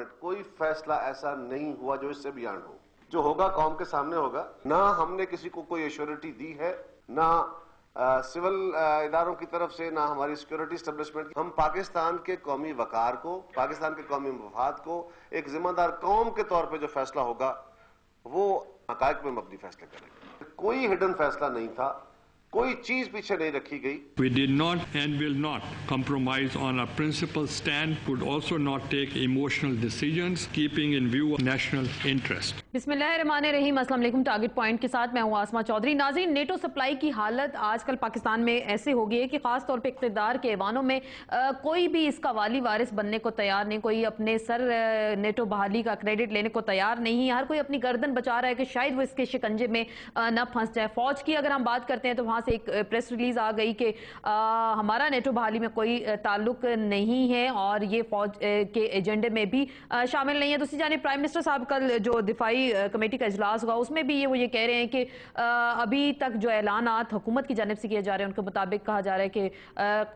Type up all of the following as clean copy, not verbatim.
But کوئی فیصلہ ایسا نہیں ہوا جو اس سے بیانڈ ہو. جو ہوگا قوم کے سامنے ہوگا. نہ ہم نے کسی کو کوئی ایشورٹی دی ہے، نہ سول اداروں کی طرف سے، نہ ہماری سیکورٹی اسٹیبلشمنٹ. ہم پاکستان کے قومی وقار کو، پاکستان کے قومی مفاد کو ایک ذمہ دار قوم کے طور پہ جو فیصلہ ہوگا وہ حقائق پہ مبنی فیصلے کریں گے. کوئی ہڈن فیصلہ نہیں تھا، کوئی چیز پیچھے نہیں رکھی گئی. We did not and will not compromise on our principal stand, would also not take emotional decisions, keeping in view of national interest. بسم اللہ الرحمن الرحیم. السلام علیکم. ٹارگٹ پوائنٹ کے ساتھ میں ہوں آسمہ چودھری. ناظرین، نیٹو سپلائی کی حالت آج کل پاکستان میں ایسے ہو گئی ہے کہ خاص طور پہ اقتدار کے ایوانوں میں کوئی بھی اس کا والی وارث بننے کو تیار نہیں، کوئی اپنے سر نیٹو بحالی کا کریڈٹ لینے کو تیار نہیں. ہر کوئی اپنی گردن بچا رہا ہے کہ شاید وہ اس کے شکنجے میں نہ پھنس جائے. فوج کی اگر ہم بات کرتے ہیں تو وہاں سے ایک پریس ریلیز آ گئی کہ ہمارا نیٹو بحالی میں کوئی تعلق نہیں ہے اور یہ فوج کے ایجنڈے میں بھی شامل نہیں ہے. دوسری جانب پرائم منسٹر صاحب کل جو دفاعی کمیٹی کا اجلاس ہوا اس میں بھی وہ یہ کہہ رہے ہیں کہ ابھی تک جو اعلانات حکومت کی جانب سے کیے جا رہے ہیں ان کے مطابق کہا جا رہا ہے کہ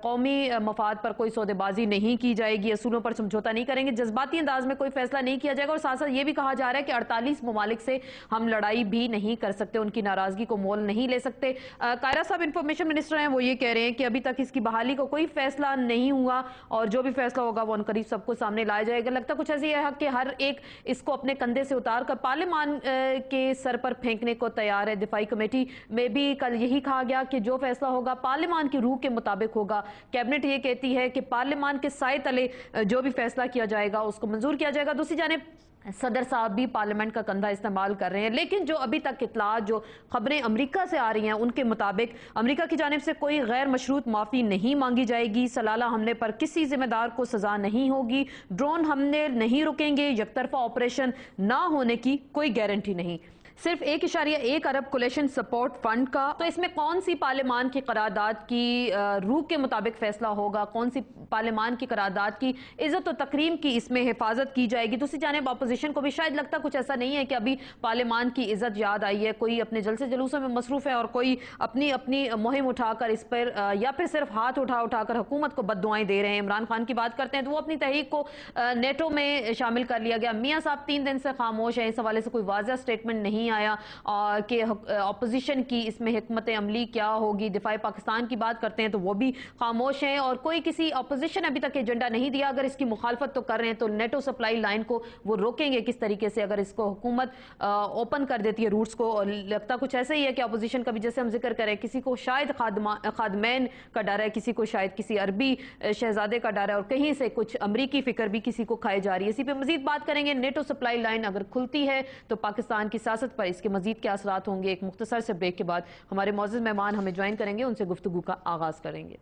قومی مفاد پر کوئی سودے بازی نہیں کی جائے گی، اصولوں پر سمجھوتا نہیں کریں گے، جذباتی انداز میں کوئی فیصلہ نہیں کیا جائے گا. اور ساتھ ساتھ یہ بھی کہا جا رہا ہے کہ 48 ممالک سے ہم لڑائی بھی نہیں کر سکتے، ان کی ناراضگی کو مول نہیں لے سکتے. قائرہ صاحب انفارمیشن منسٹر ہیں، وہ یہ کہہ رہے ہیں کہ ابھی تک اس کی بحالی کو کوئی فیصلہ نہیں ہوا اور جو بھی فیصلہ ہوگا وہ عنقریب سب کو سامنے لایا جائے گا. لگتا کچھ ایسی ہے کہ ہر ایک اس کو اپنے کندھے سے اتار کر پارلیمان کے سر پر پھینکنے کو تیار ہے. دفاعی کمیٹی میں بھی کل یہی کہا گیا کہ جو فیصلہ ہوگا پارلیمان کی روح کے مطابق ہوگا. کیبنٹ یہ کہتی ہے کہ پارلیمان کے سائے تلے جو بھی فیصلہ کیا جائے گا اس کو منظور کیا جائے گا. دوسری جانب صدر صاحب بھی پارلیمنٹ کا کندھا استعمال کر رہے ہیں، لیکن جو ابھی تک اطلاعات، جو خبریں امریکہ سے آ رہی ہیں ان کے مطابق امریکہ کی جانب سے کوئی غیر مشروط معافی نہیں مانگی جائے گی، سلالہ حملے پر کسی ذمہ دار کو سزا نہیں ہوگی، ڈرون حملے نہیں رکیں گے، یک طرفہ آپریشن نہ ہونے کی کوئی گارنٹی نہیں. صرف 1.1 ارب کولیشن سپورٹ فنڈ کا. تو اس میں کون سی پارلیمان کی قرارداد کی روح کے مطابق فیصلہ ہوگا، کون سی پارلیمان کی قرارداد کی عزت و تکریم کی اس میں حفاظت کی جائے گی. دوسری جانب اپوزیشن کو بھی شاید لگتا کچھ ایسا نہیں ہے کہ ابھی پارلیمان کی عزت یاد آئی ہے، کوئی اپنے جلسے جلوسوں میں مصروف ہے اور کوئی اپنی مہم اٹھا کر اس پر یا پھر صرف ہاتھ اٹھا کر حکومت کو بد دعائیں دے رہے ہیں. عمران خان کی بات کرتے ہیں تو وہ اپنی تحریک کو نیٹو میں شامل کر لیا گیا. میاں صاحب 3 دن سے خاموش ہیں، اس حوالے سے کوئی واضح سٹیٹمنٹ نہیں آیا کہ اپوزیشن کی اس میں حکمت عملی کیا ہوگی. دفاع پاکستان کی بات کرتے ہیں تو وہ بھی خاموش ہیں اور کوئی کسی اپوزیشن ابھی تک ایجنڈا نہیں دیا. اگر اس کی مخالفت تو کر رہے ہیں تو نیٹو سپلائی لائن کو وہ روکیں گے کس طریقے سے اگر اس کو حکومت اوپن کر دیتی ہے روٹس کو. اور لگتا کچھ ایسا ہی ہے کہ اپوزیشن کا بھی جیسے ہم ذکر کریں، کسی کو شاید خادمین کا ڈر ہے، کسی کو شاید کسی عربی شہزادے کا ڈر ہے اور کہیں سے کچھ امریکی فکر بھی کسی کو کھائے جا رہی ہے. اسی پہ مزید بات کریں گے. نیٹو سپلائی لائن اگر کھلتی ہے تو پاکستان کی سیاست پر اس کے مزید کیا اثرات ہوں گے. ایک مختصر سے بریک کے بعد ہمارے معزز مہمان ہمیں جوائن کریں گے، ان سے گفتگو کا آغاز کریں گے.